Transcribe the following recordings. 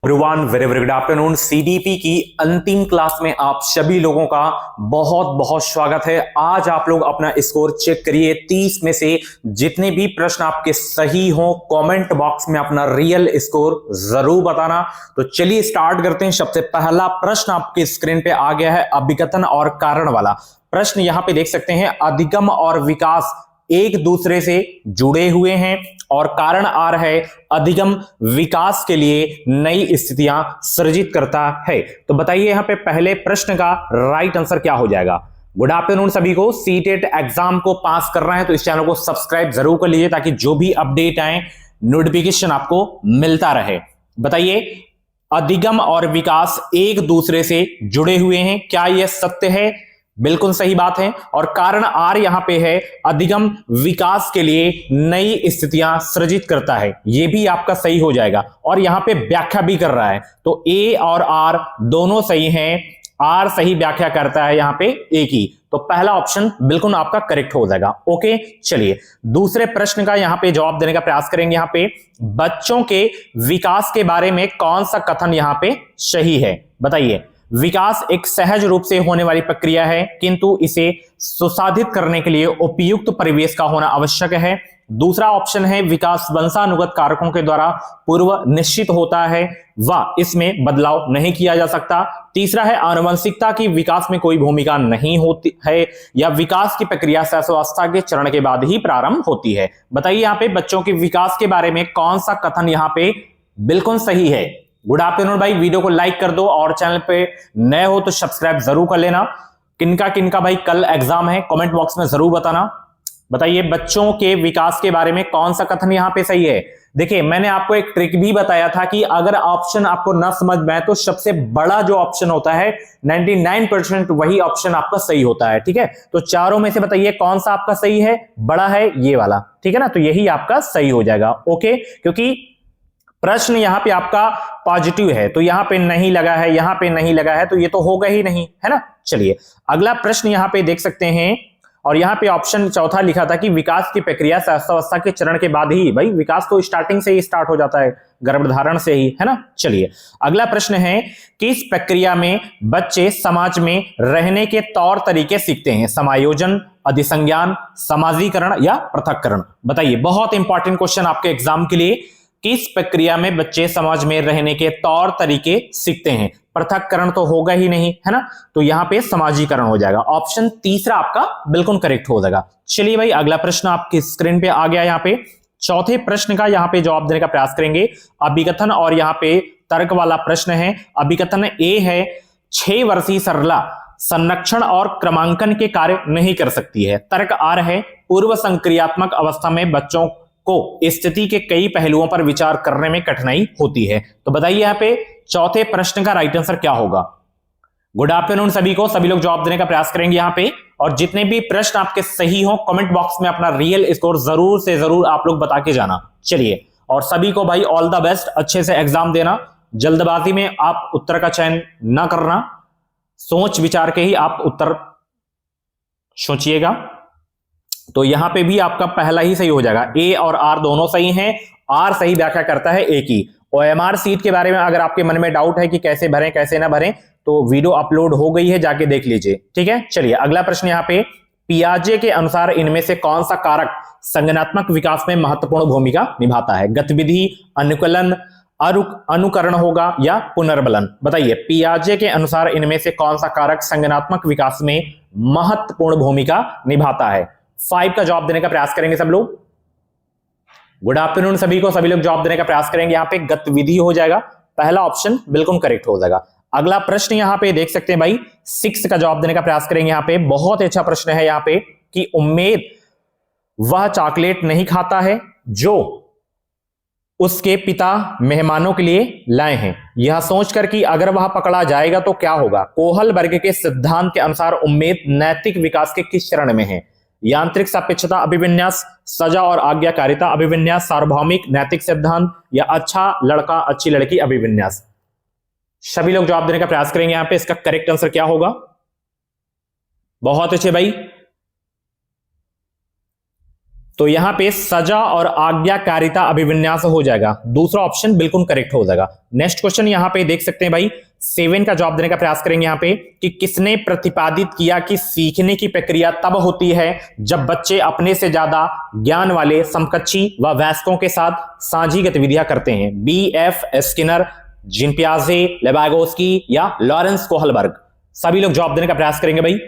Everyone, very very good afternoon. CDP की अंतिम class में आप सभी लोगों का बहुत बहुत स्वागत है। आज आप लोग अपना स्कोर चेक करिए। 30 में से जितने भी प्रश्न आपके सही हो कमेंट बॉक्स में अपना रियल स्कोर जरूर बताना। तो चलिए स्टार्ट करते हैं। सबसे पहला प्रश्न आपके स्क्रीन पे आ गया है, अभिकथन और कारण वाला प्रश्न। यहां पे देख सकते हैं अधिगम और विकास एक दूसरे से जुड़े हुए हैं और कारण आ रहा है अधिगम विकास के लिए नई स्थितियां सृजित करता है। तो बताइए यहां पे पहले प्रश्न का राइट आंसर क्या हो जाएगा। गुड आफ्टरनून सभी को। सीटेट एग्जाम को पास कर रहे हैं तो इस चैनल को सब्सक्राइब जरूर कर लीजिए ताकि जो भी अपडेट आए नोटिफिकेशन आपको मिलता रहे। बताइए अधिगम और विकास एक दूसरे से जुड़े हुए हैं, क्या यह सत्य है? बिल्कुल सही बात है। और कारण आर यहां पे है अधिगम विकास के लिए नई स्थितियां सृजित करता है, यह भी आपका सही हो जाएगा। और यहां पे व्याख्या भी कर रहा है तो ए और आर दोनों सही हैं। आर सही व्याख्या करता है यहां पे ए की, तो पहला ऑप्शन बिल्कुल आपका करेक्ट हो जाएगा। ओके, चलिए दूसरे प्रश्न का यहां पे जवाब देने का प्रयास करेंगे। यहां पे बच्चों के विकास के बारे में कौन सा कथन यहां पे सही है? बताइए। विकास एक सहज रूप से होने वाली प्रक्रिया है किंतु इसे सुसाधित करने के लिए उपयुक्त परिवेश का होना आवश्यक है। दूसरा ऑप्शन है विकास वंशानुगत कारकों के द्वारा पूर्व निश्चित होता है व इसमें बदलाव नहीं किया जा सकता। तीसरा है आनुवंशिकता की विकास में कोई भूमिका नहीं होती है या विकास की प्रक्रिया शैशवावस्था के चरण के बाद ही प्रारंभ होती है। बताइए यहां पे बच्चों के विकास के बारे में कौन सा कथन यहां पे बिल्कुल सही है? गुड आफ्टरनून भाई, वीडियो को लाइक कर दो और चैनल पे नए हो तो सब्सक्राइब जरूर कर लेना। किनका किनका भाई कल एग्जाम है कमेंट बॉक्स में जरूर बताना। बताइए बच्चों के विकास के बारे में कौन सा कथन यहां पे सही है? देखिए मैंने आपको एक ट्रिक भी बताया था कि अगर ऑप्शन आपको ना समझ में आए तो सबसे बड़ा जो ऑप्शन होता है 99% वही ऑप्शन आपका सही होता है। ठीक है, तो चारों में से बताइए कौन सा आपका सही है? बड़ा है ये वाला, ठीक है ना, तो यही आपका सही हो जाएगा। ओके, क्योंकि प्रश्न यहां पे आपका पॉजिटिव है तो यहां पे नहीं लगा है, यहां पे नहीं लगा है तो ये तो होगा ही नहीं, है ना। चलिए अगला प्रश्न यहां पे देख सकते हैं और यहां पे ऑप्शन चौथा लिखा था कि विकास की प्रक्रिया शैशवावस्था के चरण के बाद ही। भाई विकास तो स्टार्टिंग से ही स्टार्ट हो जाता है, गर्भधारण से ही, है ना। चलिए अगला प्रश्न है किस प्रक्रिया में बच्चे समाज में रहने के तौर तरीके सीखते हैं? समायोजन, अधिसंज्ञान, समाजीकरण या पृथक्करण? बताइए, बहुत इंपॉर्टेंट क्वेश्चन आपके एग्जाम के लिए। किस प्रक्रिया में बच्चे समाज में रहने के तौर तरीके सीखते हैं? पृथक्करण तो होगा ही नहीं, है ना, तो यहां पे समाजीकरण हो जाएगा। ऑप्शन तीसरा आपका बिल्कुल करेक्ट हो जाएगा। चलिए भाई अगला प्रश्न आपकी स्क्रीन पे आ गया। यहां पे चौथे प्रश्न का यहां पे जवाब देने का प्रयास करेंगे। अभिकथन और यहां पे तर्क वाला प्रश्न है। अभिकथन ए है 6 वर्षीय सरला संरक्षण और क्रमांकन के कार्य नहीं कर सकती है। तर्क आर है पूर्व संक्रियात्मक अवस्था में बच्चों को स्थिति के कई पहलुओं पर विचार करने में कठिनाई होती है। तो बताइए यहां पे चौथे प्रश्न का राइट आंसर क्या होगा? गुड आफ्टरनून सभी को। सभी लोग जवाब देने का प्रयास करेंगे यहां पे और जितने भी प्रश्न आपके सही हो कमेंट बॉक्स में अपना रियल स्कोर जरूर से जरूर आप लोग बता के जाना। चलिए, और सभी को भाई ऑल द बेस्ट, अच्छे से एग्जाम देना। जल्दबाजी में आप उत्तर का चयन ना करना, सोच विचार के ही आप उत्तर सोचिएगा। तो यहां पे भी आपका पहला ही सही हो जाएगा। ए और आर दोनों सही हैं। आर सही व्याख्या करता है ए की। ओएमआर सीट के बारे में अगर आपके मन में डाउट है कि कैसे भरें कैसे ना भरें तो वीडियो अपलोड हो गई है, जाके देख लीजिए। ठीक है, चलिए अगला प्रश्न यहां पे पियाजे के अनुसार इनमें से कौन सा कारक संज्ञानात्मक विकास में महत्वपूर्ण भूमिका निभाता है? गतिविधि, अनुकलन, अनुकरण होगा या पुनर्बलन? बताइए पियाजे के अनुसार इनमें से कौन सा कारक संज्ञानात्मक विकास में महत्वपूर्ण भूमिका निभाता है? 5 का जवाब देने का प्रयास करेंगे सब लोग। गुड आफ्टरनून सभी को। सभी लोग जवाब देने का प्रयास करेंगे। यहां पे गतिविधि हो जाएगा, पहला ऑप्शन बिल्कुल करेक्ट हो जाएगा। अगला प्रश्न यहां पे देख सकते हैं भाई 6 का जवाब देने का प्रयास करेंगे। यहां पे बहुत अच्छा प्रश्न है यहां पे कि उम्मेद वह चॉकलेट नहीं खाता है जो उसके पिता मेहमानों के लिए लाए हैं, यह सोचकर कि अगर वह पकड़ा जाएगा तो क्या होगा। कोहल वर्ग के सिद्धांत के अनुसार उम्मेद नैतिक विकास के किस चरण में है? यांत्रिक सापेक्षता अभिविन्यास, सजा और आज्ञाकारिता अभिविन्यास, सार्वभौमिक नैतिक सिद्धांत या अच्छा लड़का अच्छी लड़की अभिविन्यास? सभी लोग जवाब देने का प्रयास करेंगे। यहां पे इसका करेक्ट आंसर क्या होगा? बहुत अच्छे भाई, तो यहां पे सजा और आज्ञाकारिता अभिविन्यास हो जाएगा, दूसरा ऑप्शन बिल्कुल करेक्ट हो जाएगा। नेक्स्ट क्वेश्चन यहां पे देख सकते हैं भाई, 7 का जवाब देने का प्रयास करेंगे यहां पे कि किसने प्रतिपादित किया कि सीखने की प्रक्रिया तब होती है जब बच्चे अपने से ज्यादा ज्ञान वाले समकक्षी व वयस्कों के साथ साझी गतिविधियां करते हैं। B.F. स्किनर, जीन पियाजे, लेवागोस्की या लॉरेंस कोहलबर्ग। सभी लोग जवाब देने का प्रयास करेंगे भाई।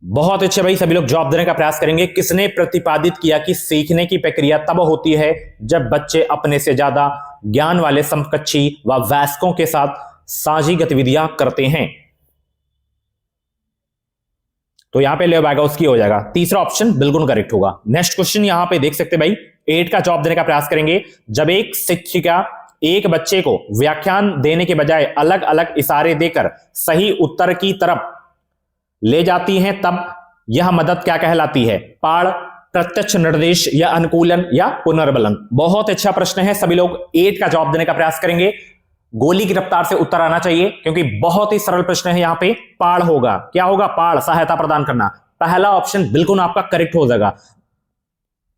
बहुत अच्छे भाई, सभी लोग जवाब देने का प्रयास करेंगे। किसने प्रतिपादित किया कि सीखने की प्रक्रिया तब होती है जब बच्चे अपने से ज्यादा ज्ञान वाले समकक्षी व वयस्कों के साथ साझी गतिविधियां करते हैं? तो यहां पे लेवागोस्की हो जाएगा, तीसरा ऑप्शन बिल्कुल करेक्ट होगा। नेक्स्ट क्वेश्चन यहां पे देख सकते भाई, 8 का जवाब देने का प्रयास करेंगे। जब एक शिक्षिका एक बच्चे को व्याख्यान देने के बजाय अलग अलग इशारे देकर सही उत्तर की तरफ ले जाती हैं तब यह मदद क्या कहलाती है? पाड़, प्रत्यक्ष निर्देश या अनुकूलन या पुनर्बलन। बहुत अच्छा प्रश्न है, सभी लोग 8 का जवाब देने का प्रयास करेंगे। गोली की रफ्तार से उत्तर आना चाहिए क्योंकि बहुत ही सरल प्रश्न है। यहां पे पाड़ होगा, क्या होगा? पाड़, सहायता प्रदान करना। पहला ऑप्शन बिल्कुल आपका करेक्ट हो जाएगा।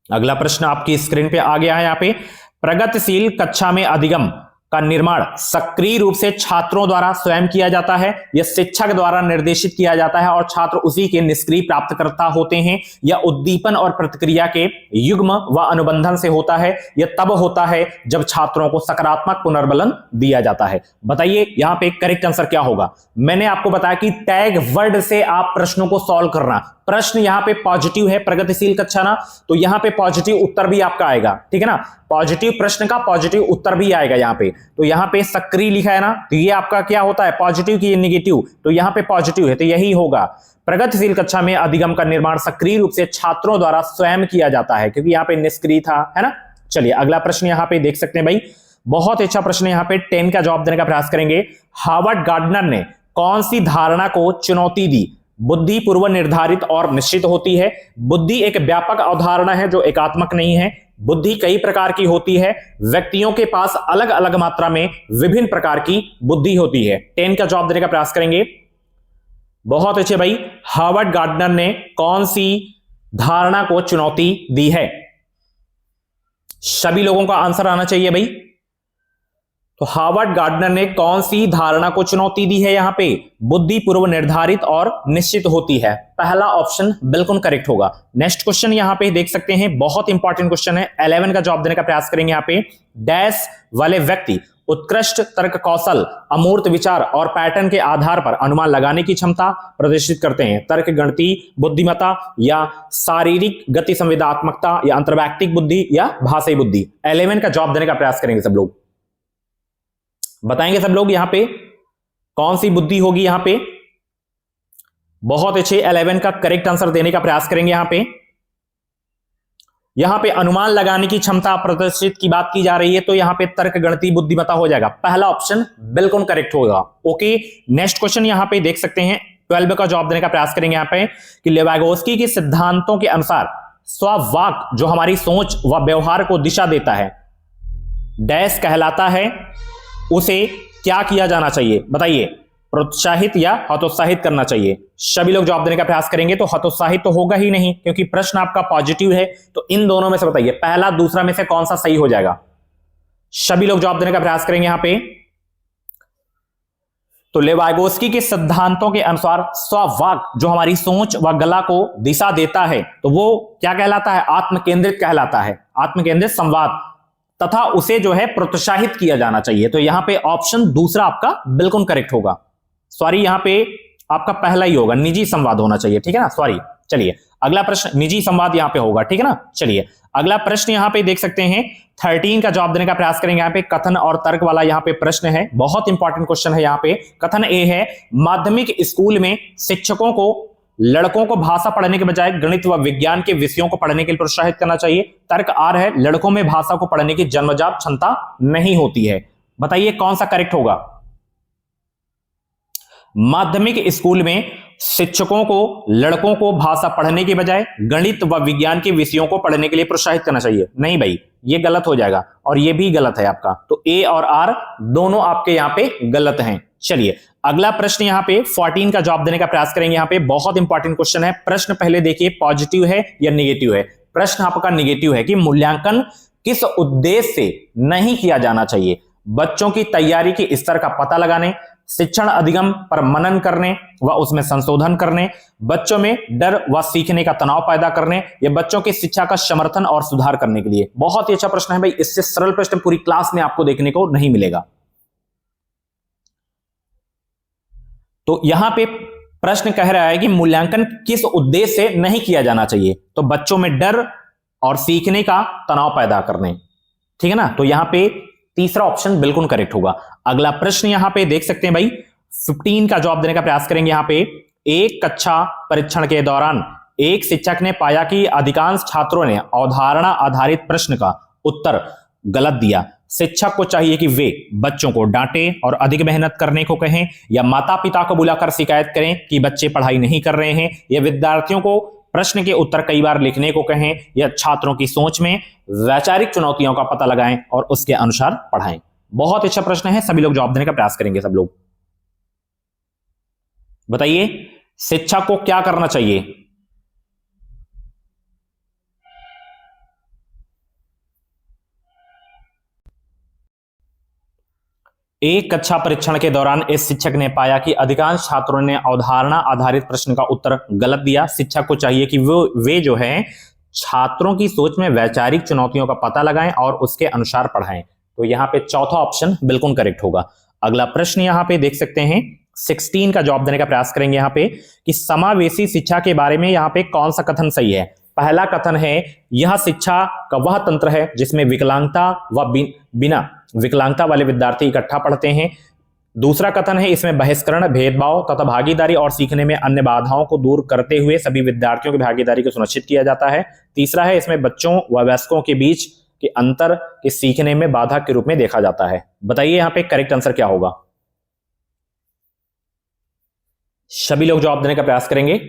अगला प्रश्न आपकी स्क्रीन पे आ गया है। यहां पे प्रगतिशील कक्षा में अधिगम का निर्माण सक्रिय रूप से छात्रों द्वारा स्वयं किया जाता है या शिक्षक द्वारा निर्देशित किया जाता है और छात्र उसी के निष्क्रिय प्राप्तकर्ता होते हैं, या उद्दीपन और प्रतिक्रिया के युग्म व अनुबंधन से होता है, या तब होता है जब छात्रों को सकारात्मक पुनर्बलन दिया जाता है? बताइए यहां पे करेक्ट आंसर क्या होगा। मैंने आपको बताया कि टैग वर्ड से आप प्रश्नों को सॉल्व करना। प्रश्न यहां पे पॉजिटिव है, प्रगतिशील कक्षा ना, तो यहां पे पॉजिटिव उत्तर भी आपका आएगा, ठीक है ना। पॉजिटिव प्रश्न का पॉजिटिव उत्तर भी आएगा यहां पे। तो यहां पे सक्रिय लिखा है ना, तो ये आपका क्या होता है? पॉजिटिव की नेगेटिव, तो यहां पे पॉजिटिव है, तो यही होगा। प्रगतिशील कक्षा में अधिगम का निर्माण सक्रिय रूप से छात्रों द्वारा स्वयं किया जाता है, क्योंकि यहां पे निष्क्रिय था, है ना। चलिए अगला प्रश्न यहां पे देख सकते हैं भाई, बहुत अच्छा प्रश्न है। यहां पे 10 का जवाब देने का प्रयास करेंगे। हार्वर्ड गार्डनर ने कौन सी धारणा को चुनौती दी? बुद्धि पूर्व निर्धारित और निश्चित होती है। बुद्धि एक व्यापक अवधारणा है जो एकात्मक नहीं है। बुद्धि कई प्रकार की होती है। व्यक्तियों के पास अलग अलग मात्रा में विभिन्न प्रकार की बुद्धि होती है। 10 का जवाब देने का प्रयास करेंगे। बहुत अच्छे भाई, हार्वर्ड गार्डनर ने कौन सी धारणा को चुनौती दी है? सभी लोगों का आंसर आना चाहिए भाई। तो हार्वर्ड गार्डनर ने कौन सी धारणा को चुनौती दी है? यहां पे बुद्धि पूर्व निर्धारित और निश्चित होती है। पहला ऑप्शन बिल्कुल करेक्ट होगा। नेक्स्ट क्वेश्चन यहां पे देख सकते हैं, बहुत इंपॉर्टेंट क्वेश्चन है। 11 का जवाब देने का प्रयास करेंगे। यहां पे डैश वाले व्यक्ति उत्कृष्ट तर्क कौशल, अमूर्त विचार और पैटर्न के आधार पर अनुमान लगाने की क्षमता प्रदर्शित करते हैं। तर्क गणितीय बुद्धिमत्ता या शारीरिक गति संवेदनात्मकता या अंतर्वैयक्तिक बुद्धि या भाषाई बुद्धि। 11 का जवाब देने का प्रयास करेंगे सब लोग, बताएंगे सब लोग यहां पे कौन सी बुद्धि होगी यहां पे। बहुत अच्छे, 11 का करेक्ट आंसर देने का प्रयास करेंगे। यहां पे अनुमान लगाने की क्षमता प्रदर्शित की बात की जा रही है, तो यहां पे तर्क गणितीय बुद्धिमत्ता हो जाएगा। पहला ऑप्शन बिल्कुल करेक्ट होगा। ओके, नेक्स्ट क्वेश्चन यहां पे देख सकते हैं, 12 का जवाब देने का प्रयास करेंगे यहां पे कि लेवागोस्की के सिद्धांतों के अनुसार स्ववाक जो हमारी सोच व व्यवहार को दिशा देता है डैश कहलाता है, उसे क्या किया जाना चाहिए? बताइए, प्रोत्साहित या हतोत्साहित करना चाहिए? सभी लोग जवाब देने का प्रयास करेंगे। तो हतोत्साहित तो होगा ही नहीं क्योंकि प्रश्न आपका पॉजिटिव है। तो इन दोनों में से बताइए पहला दूसरा में से कौन सा सही हो जाएगा? सभी लोग जवाब देने का प्रयास करेंगे यहां पे। तो लेवागोस्की के सिद्धांतों के अनुसार स्ववाक जो हमारी सोच व गला को दिशा देता है, तो वो क्या कहलाता है? आत्मकेंद्रित कहलाता है, आत्मकेंद्रित संवाद, तथा उसे जो है प्रोत्साहित किया जाना चाहिए। तो यहां पे ऑप्शन दूसरा आपका बिल्कुल करेक्ट होगा। सॉरी, यहां पे आपका पहला ही होगा, निजी संवाद होना चाहिए, ठीक है ना। सॉरी, चलिए अगला प्रश्न, निजी संवाद यहां पे होगा, ठीक है ना। चलिए अगला प्रश्न यहां पे देख सकते हैं, 13 का जवाब देने का प्रयास करेंगे। यहां पे कथन और तर्क वाला यहां पे प्रश्न है, बहुत इंपॉर्टेंट क्वेश्चन है। यहां पे कथन ए है, माध्यमिक स्कूल में शिक्षकों को लड़कों को भाषा पढ़ने के बजाय गणित व विज्ञान के विषयों को पढ़ने के लिए प्रोत्साहित करना चाहिए। तर्क आर है, लड़कों में भाषा को पढ़ने की जन्मजात क्षमता नहीं होती है। बताइए कौन सा करेक्ट होगा? माध्यमिक स्कूल में शिक्षकों को लड़कों को भाषा पढ़ने के बजाय गणित व विज्ञान के विषयों को पढ़ने के लिए प्रोत्साहित करना चाहिए। नहीं भाई, ये गलत हो जाएगा और ये भी गलत है आपका। तो ए और आर दोनों आपके यहां पे गलत हैं। चलिए अगला प्रश्न यहां पे 14 का जवाब देने का प्रयास करेंगे। यहां पे बहुत इंपॉर्टेंट क्वेश्चन है। प्रश्न पहले देखिए, पॉजिटिव है या नेगेटिव है। प्रश्न आपका निगेटिव है कि मूल्यांकन किस उद्देश्य से नहीं किया जाना चाहिए। बच्चों की तैयारी के स्तर का पता लगाने, शिक्षण अधिगम पर मनन करने व उसमें संशोधन करने, बच्चों में डर व सीखने का तनाव पैदा करने, या बच्चों की शिक्षा का समर्थन और सुधार करने के लिए। बहुत ही अच्छा प्रश्न है भाई, इससे सरल प्रश्न पूरी क्लास में आपको देखने को नहीं मिलेगा। तो यहां पे प्रश्न कह रहा है कि मूल्यांकन किस उद्देश्य से नहीं किया जाना चाहिए, तो बच्चों में डर और सीखने का तनाव पैदा करने, ठीक है ना। तो यहां पे तीसरा ऑप्शन बिल्कुल करेक्ट होगा। अगला प्रश्न यहां पे देख सकते हैं भाई, 15 का जवाब देने का प्रयास करेंगे। यहां पे एक कक्षा परीक्षण के दौरान एक शिक्षक ने पाया कि अधिकांश छात्रों ने अवधारणा आधारित प्रश्न का उत्तर गलत दिया। शिक्षक को चाहिए कि वे बच्चों को डांटें और अधिक मेहनत करने को कहें, या माता पिता को बुलाकर शिकायत करें कि बच्चे पढ़ाई नहीं कर रहे हैं, या विद्यार्थियों को प्रश्न के उत्तर कई बार लिखने को कहें, या छात्रों की सोच में वैचारिक चुनौतियों का पता लगाएं और उसके अनुसार पढ़ाएं। बहुत अच्छा प्रश्न है, सभी लोग जवाब देने का प्रयास करेंगे। सब लोग बताइए, शिक्षक को क्या करना चाहिए। एक कक्षा परीक्षण के दौरान इस शिक्षक ने पाया कि अधिकांश छात्रों ने अवधारणा आधारित प्रश्न का उत्तर गलत दिया। शिक्षक को चाहिए कि वे जो है छात्रों की सोच में वैचारिक चुनौतियों का पता लगाएं और उसके अनुसार पढ़ाएं। तो यहां पे चौथा ऑप्शन बिल्कुल करेक्ट होगा। अगला प्रश्न यहां पे देख सकते हैं, 16 का जवाब देने का प्रयास करेंगे यहां पे कि समावेशी शिक्षा के बारे में यहां पे कौन सा कथन सही है। पहला कथन है, यह शिक्षा का वह तंत्र है जिसमें विकलांगता व बिना विकलांगता वाले विद्यार्थी इकट्ठा पढ़ते हैं। दूसरा कथन है, इसमें बहिष्करण, भेदभाव तथा भागीदारी और सीखने में अन्य बाधाओं को दूर करते हुए सभी विद्यार्थियों की भागीदारी को सुनिश्चित किया जाता है। तीसरा है, इसमें बच्चों व वयस्कों के बीच के अंतर के सीखने में बाधा के रूप में देखा जाता है। बताइए यहां पे करेक्ट आंसर क्या होगा। सभी लोग जवाब देने का प्रयास करेंगे।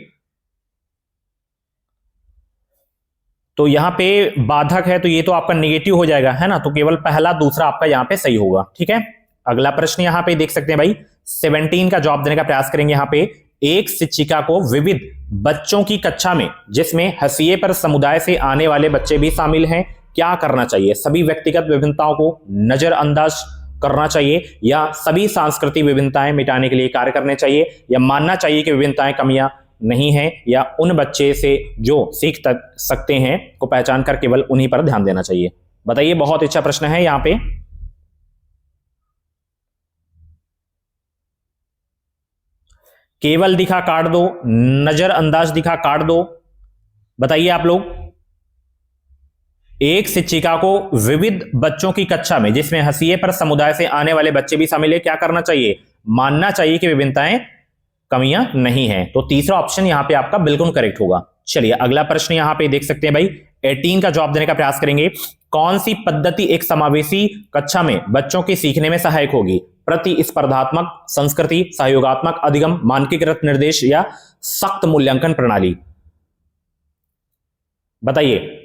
तो यहां पे बाधक है तो ये तो आपका नेगेटिव हो जाएगा, है ना। तो केवल पहला दूसरा आपका यहां पे सही होगा, ठीक है। अगला प्रश्न यहां पे देख सकते हैं भाई, 17 का जवाब देने का प्रयास करेंगे। यहां पे एक शिक्षिका को विविध बच्चों की कक्षा में जिसमें हसीए पर समुदाय से आने वाले बच्चे भी शामिल हैं, क्या करना चाहिए। सभी व्यक्तिगत विभिन्नताओं को नजरअंदाज करना चाहिए, या सभी सांस्कृतिक विभिन्नताएं मिटाने के लिए कार्य करने चाहिए, या मानना चाहिए कि विभिन्नताएं कमियां नहीं है, या उन बच्चे से जो सीख सकते हैं को पहचान कर केवल उन्हीं पर ध्यान देना चाहिए। बताइए, बहुत अच्छा प्रश्न है। यहां पे केवल दिखा काट दो, नजरअंदाज दिखा काट दो। बताइए आप लोग। एक शिक्षिका को विविध बच्चों की कक्षा में जिसमें हसीए पर समुदाय से आने वाले बच्चे भी शामिल है, क्या करना चाहिए। मानना चाहिए कि विभिन्नताएं कमियां नहीं है। तो तीसरा ऑप्शन यहां पे आपका बिल्कुल करेक्ट होगा। चलिए अगला प्रश्न यहां पे देख सकते हैं भाई, 18 का जवाब देने का प्रयास करेंगे। कौन सी पद्धति एक समावेशी कक्षा में बच्चों के सीखने में सहायक होगी। प्रतिस्पर्धात्मक, संस्कृति, सहयोगात्मक अधिगम, मानकीकृत निर्देश, या सख्त मूल्यांकन प्रणाली। बताइए।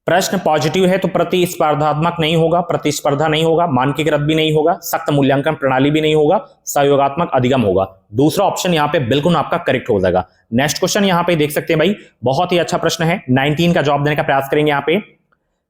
प्रश्न पॉजिटिव है तो प्रतिस्पर्धात्मक नहीं होगा, प्रतिस्पर्धा नहीं होगा, मानकीकृत भी नहीं होगा, सख्त मूल्यांकन प्रणाली भी नहीं होगा, सहयोगात्मक अधिगम होगा। दूसरा ऑप्शन यहां पे बिल्कुल आपका करेक्ट हो जाएगा। नेक्स्ट क्वेश्चन यहां पे देख सकते हैं भाई, बहुत ही अच्छा प्रश्न है। 19 का जवाब देने का प्रयास करेंगे। यहां पे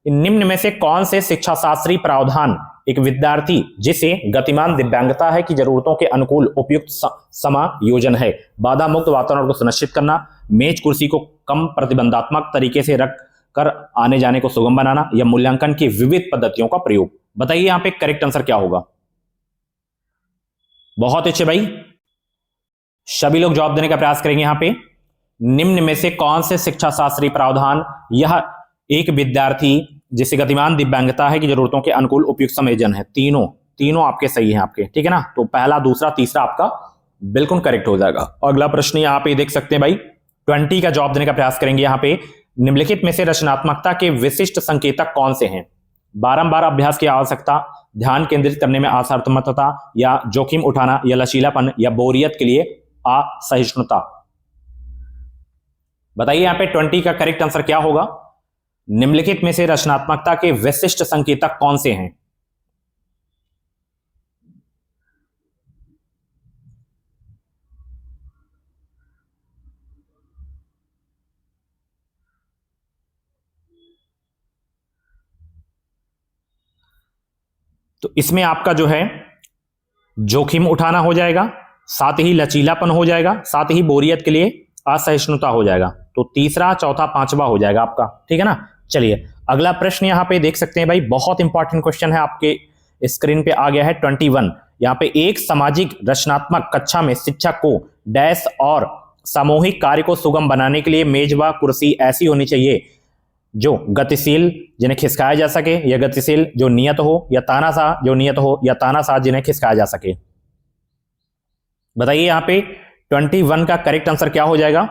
निम्न में से कौन से शिक्षा शास्त्री प्रावधान एक विद्यार्थी जिसे गतिमान दिव्यांगता है की जरूरतों के अनुकूल उपयुक्त समायोजन है। बाधा मुक्त वातावरण को सुनिश्चित करना, मेज कुर्सी को कम प्रतिबंधात्मक तरीके से रख कर आने जाने को सुगम बनाना, या मूल्यांकन की विविध पद्धतियों का प्रयोग। बताइए यहां पे करेक्ट आंसर क्या होगा। बहुत अच्छे भाई, सभी लोग जवाब देने का प्रयास करेंगे। यहां पे निम्न में से कौन से शिक्षा शास्त्री प्रावधान यह एक विद्यार्थी जिसे गतिमान दिव्यांगता है की जरूरतों के अनुकूल उपयुक्त समायोजन है। तीनों आपके सही हैं आपके, ठीक है ना। तो पहला, दूसरा, तीसरा आपका बिल्कुल करेक्ट हो जाएगा। अगला प्रश्न यहां पे देख सकते हैं भाई, 20 का जवाब देने का प्रयास करेंगे। यहां पे निम्नलिखित में से रचनात्मकता के विशिष्ट संकेतक कौन से हैं। बारंबार अभ्यास की आवश्यकता, ध्यान केंद्रित करने में असमर्थता, या जोखिम उठाना, या लचीलापन, या बोरियत के लिए असहिष्णुता। बताइए यहां पे 20 का करेक्ट आंसर क्या होगा। निम्नलिखित में से रचनात्मकता के विशिष्ट संकेतक कौन से हैं। तो इसमें आपका जो है जोखिम उठाना हो जाएगा, साथ ही लचीलापन हो जाएगा, साथ ही बोरियत के लिए असहिष्णुता हो जाएगा। तो तीसरा, चौथा, पांचवा हो जाएगा आपका, ठीक है ना। चलिए अगला प्रश्न यहां पे देख सकते हैं भाई, बहुत इंपॉर्टेंट क्वेश्चन है, आपके स्क्रीन पे आ गया है 21। यहां पे एक सामाजिक रचनात्मक कक्षा में शिक्षक को डैश और सामूहिक कार्य को सुगम बनाने के लिए मेज व कुर्सी ऐसी होनी चाहिए जो गतिशील जिन्हें खिसकाया जा सके, या गतिशील जो नियत हो, या तानाशाह जो नियत हो, या तानाशाह जिन्हें खिसकाया जा सके। बताइए यहां पे 21 का करेक्ट आंसर क्या हो जाएगा।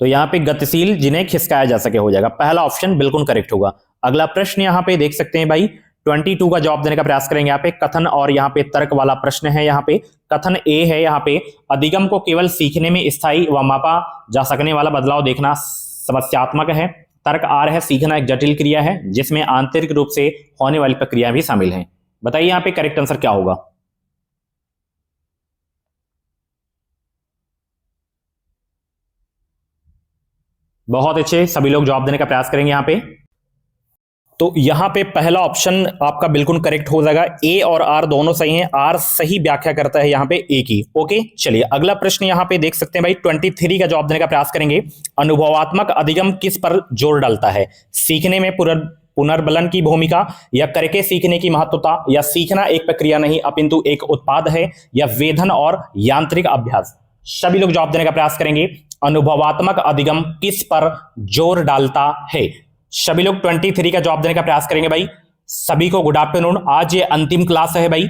तो यहां पे गतिशील जिन्हें खिसकाया जा सके हो जाएगा, पहला ऑप्शन बिल्कुल करेक्ट होगा। अगला प्रश्न यहां पे देख सकते हैं भाई, 22 का जवाब देने का प्रयास करेंगे। यहाँ पे कथन और यहाँ पे तर्क वाला प्रश्न है। यहाँ पे कथन ए है, यहाँ पे अधिगम को केवल सीखने में स्थायी व मापा जा सकने वाला बदलाव देखना समस्यात्मक है। तर्क आर है, सीखना एक जटिल क्रिया है जिसमें आंतरिक रूप से होने वाली प्रक्रिया भी शामिल है। बताइए यहाँ पे करेक्ट आंसर क्या होगा। बहुत अच्छे, सभी लोग जवाब देने का प्रयास करेंगे यहाँ पे। तो यहां पे पहला ऑप्शन आपका बिल्कुल करेक्ट हो जाएगा, ए और आर दोनों सही हैं। आर सही व्याख्या करता है यहां पे ए की। ओके चलिए अगला प्रश्न यहां पे देख सकते हैं भाई, 23 का जवाब देने का प्रयास करेंगे। अनुभवात्मक अधिगम किस पर जोर डालता है? सीखने में पुनर्बलन की भूमिका, या करके सीखने की महत्वता, या सीखना एक प्रक्रिया नहीं अपितु एक उत्पाद है, या वेधन और यांत्रिक अभ्यास। सभी लोग जवाब देने का प्रयास करेंगे। अनुभवात्मक अधिगम किस पर जोर डालता है? सभी लोग 23 का जवाब देने का प्रयास करेंगे भाई। सभी को गुड आफ्टरनून। आज ये अंतिम क्लास है भाई,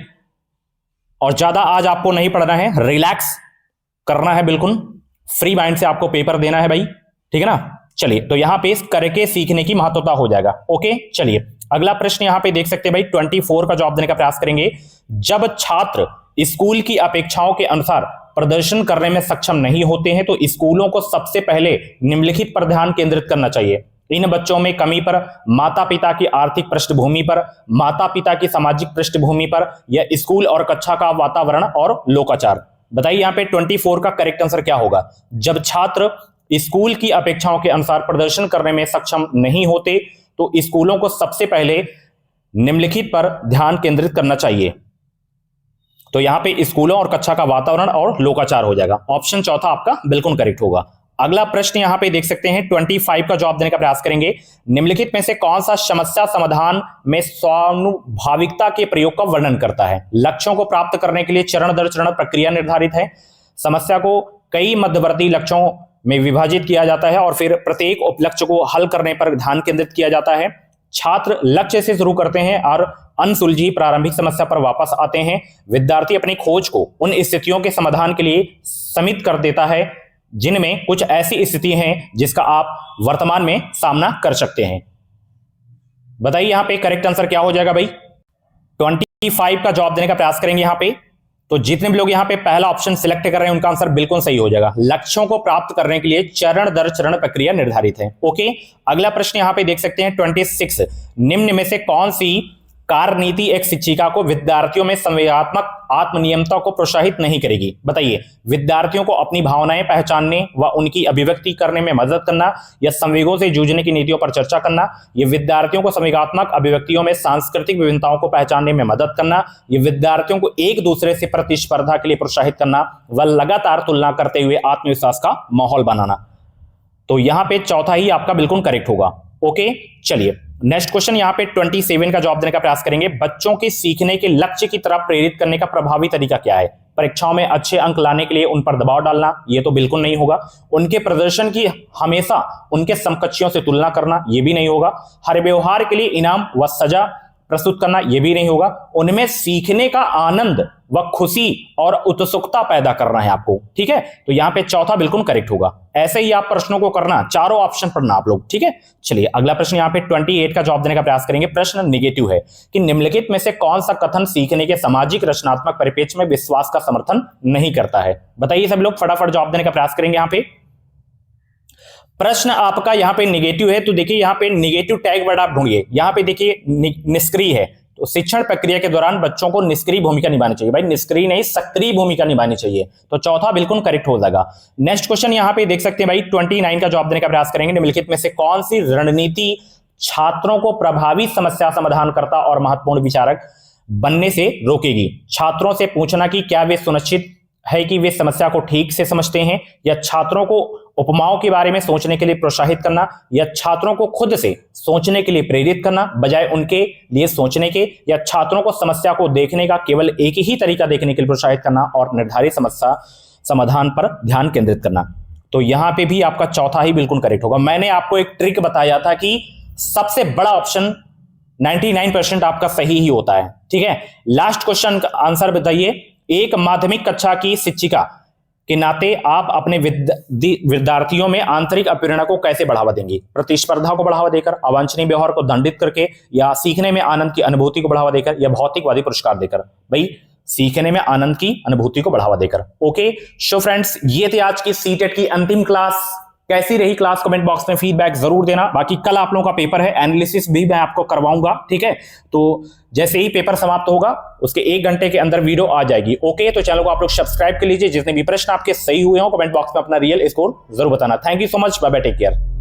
और ज्यादा आज आपको नहीं पढ़ना है, रिलैक्स करना है, बिल्कुल फ्री माइंड से आपको पेपर देना है भाई, ठीक है ना। चलिए तो यहां पे करके सीखने की महत्वता हो जाएगा। ओके चलिए अगला प्रश्न यहां पे देख सकते हैं भाई, 24 का जवाब देने का प्रयास करेंगे। जब छात्र स्कूल की अपेक्षाओं के अनुसार प्रदर्शन करने में सक्षम नहीं होते हैं तो स्कूलों को सबसे पहले निम्नलिखित पर ध्यान केंद्रित करना चाहिए। इन बच्चों में कमी पर, माता पिता की आर्थिक पृष्ठभूमि पर, माता पिता की सामाजिक पृष्ठभूमि पर, या स्कूल और कक्षा का वातावरण और लोकाचार। बताइए यहां पे 24 का करेक्ट आंसर क्या होगा। जब छात्र स्कूल की अपेक्षाओं के अनुसार प्रदर्शन करने में सक्षम नहीं होते तो स्कूलों को सबसे पहले निम्नलिखित पर ध्यान केंद्रित करना चाहिए। तो यहां पे स्कूलों और कक्षा का वातावरण और लोकाचार हो जाएगा। ऑप्शन चौथा आपका बिल्कुल करेक्ट होगा। अगला प्रश्न यहां पे देख सकते हैं, 25 का जवाब देने का प्रयास करेंगे। निम्नलिखित में से कौन सा समस्या समाधान में स्वानुभाविकता के प्रयोग का वर्णन करता है? लक्ष्यों को प्राप्त करने के लिए चरण दर चरण प्रक्रिया निर्धारित है। समस्या को कई मध्यवर्ती लक्ष्यों में विभाजित किया जाता है और फिर प्रत्येक उपलक्ष्य को हल करने पर ध्यान केंद्रित किया जाता है। छात्र लक्ष्य से शुरू करते हैं और अनसुलझी प्रारंभिक समस्या पर वापस आते हैं। विद्यार्थी अपनी खोज को उन स्थितियों के समाधान के लिए सीमित कर देता है जिनमें कुछ ऐसी स्थिति हैं जिसका आप वर्तमान में सामना कर सकते हैं। बताइए यहां पे करेक्ट आंसर क्या हो जाएगा भाई। 25 का जवाब देने का प्रयास करेंगे यहां पे। तो जितने भी लोग यहां पे पहला ऑप्शन सिलेक्ट कर रहे हैं उनका आंसर बिल्कुल सही हो जाएगा। लक्ष्यों को प्राप्त करने के लिए चरण दर चरण प्रक्रिया निर्धारित है। ओके अगला प्रश्न यहां पे देख सकते हैं 26। निम्न में से कौन सी कार्य नीति एक शिक्षिका को विद्यार्थियों में संवेदनात्मक आत्मनियमता को प्रोत्साहित नहीं करेगी? बताइए, विद्यार्थियों को अपनी भावनाएं पहचानने व उनकी अभिव्यक्ति करने में मदद करना, या संवेगों से जूझने की नीतियों पर चर्चा करना, ये विद्यार्थियों को संवेगात्मक अभिव्यक्तियों में सांस्कृतिक विभिन्नताओं को पहचानने में मदद करना, ये विद्यार्थियों को एक दूसरे से प्रतिस्पर्धा के लिए प्रोत्साहित करना व लगातार तुलना करते हुए आत्मविश्वास का माहौल बनाना। तो यहां पे चौथा ही आपका बिल्कुल करेक्ट होगा। ओके चलिए नेक्स्ट क्वेश्चन यहां पे 27 का जवाब देने का प्रयास करेंगे। बच्चों के सीखने के लक्ष्य की तरफ प्रेरित करने का प्रभावी तरीका क्या है? परीक्षाओं में अच्छे अंक लाने के लिए उन पर दबाव डालना, ये तो बिल्कुल नहीं होगा। उनके प्रदर्शन की हमेशा उनके समकक्षियों से तुलना करना, ये भी नहीं होगा। हर व्यवहार के लिए इनाम व सजा प्रस्तुत करना, यह भी नहीं होगा। उनमें सीखने का आनंद व खुशी और उत्सुकता पैदा करना है आपको, ठीक है। तो यहां पे चौथा बिल्कुल करेक्ट होगा। ऐसे ही आप प्रश्नों को करना, चारों ऑप्शन पढ़ना आप लोग, ठीक है। चलिए अगला प्रश्न यहां पे 28 का जवाब देने का प्रयास करेंगे। प्रश्न निगेटिव है कि निम्नलिखित में से कौन सा कथन सीखने के सामाजिक रचनात्मक परिप्रेक्ष्य में विश्वास का समर्थन नहीं करता है? बताइए सब लोग फटाफट जवाब देने का प्रयास करेंगे। यहां पे प्रश्न आपका यहां पे निगेटिव है, तो देखिए यहां पे निगेटिव टैग वर्ड आप ढूंढिए। यहां पे देखिए निष्क्रिय है, तो शिक्षण प्रक्रिया के दौरान बच्चों को निष्क्रिय भूमिका निभानी चाहिए। भाई निष्क्रिय नहीं, सक्रिय भूमिका निभानी चाहिए। तो चौथा बिल्कुल करेक्ट हो जाएगा। नेक्स्ट क्वेश्चन यहां पे देख सकते हैं भाई, 29 का जवाब देने का प्रयास करेंगे। निम्नलिखित में से कौन सी रणनीति छात्रों को प्रभावी समस्या समाधानकर्ता और महत्वपूर्ण विचारक बनने से रोकेगी? छात्रों से पूछना कि क्या वे सुनिश्चित है कि वे समस्या को ठीक से समझते हैं, या छात्रों को उपमाओं के बारे में सोचने के लिए प्रोत्साहित करना, या छात्रों को खुद से सोचने के लिए प्रेरित करना बजाय उनके लिए सोचने के, या छात्रों को समस्या को देखने का केवल एक ही तरीका देखने के लिए प्रोत्साहित करना और निर्धारित समस्या समाधान पर ध्यान केंद्रित करना। तो यहां पे भी आपका चौथा ही बिल्कुल करेक्ट होगा। मैंने आपको एक ट्रिक बताया था कि सबसे बड़ा ऑप्शन 99% आपका सही ही होता है। ठीक है, लास्ट क्वेश्चन का आंसर बताइए। एक माध्यमिक कक्षा की शिक्षिका के नाते आप अपने विद्यार्थियों में आंतरिक प्रेरणा को कैसे बढ़ावा देंगी? प्रतिस्पर्धा को बढ़ावा देकर, अवांछनीय व्यवहार को दंडित करके, या सीखने में आनंद की अनुभूति को बढ़ावा देकर, या भौतिकवादी पुरस्कार देकर? भाई सीखने में आनंद की अनुभूति को बढ़ावा देकर। ओके सो फ्रेंड्स, ये थे आज की सीटेट की अंतिम क्लास। कैसी रही क्लास कमेंट बॉक्स में फीडबैक जरूर देना। बाकी कल आप लोगों का पेपर है, एनालिसिस भी मैं आपको करवाऊंगा। ठीक है, तो जैसे ही पेपर समाप्त होगा उसके 1 घंटे के अंदर वीडियो आ जाएगी। ओके, तो चैनल को आप लोग सब्सक्राइब कर लीजिए। जितने भी प्रश्न आपके सही हुए हो कमेंट बॉक्स में अपना रियल स्कोर जरूर बताना। Thank you so much, bye bye, take care.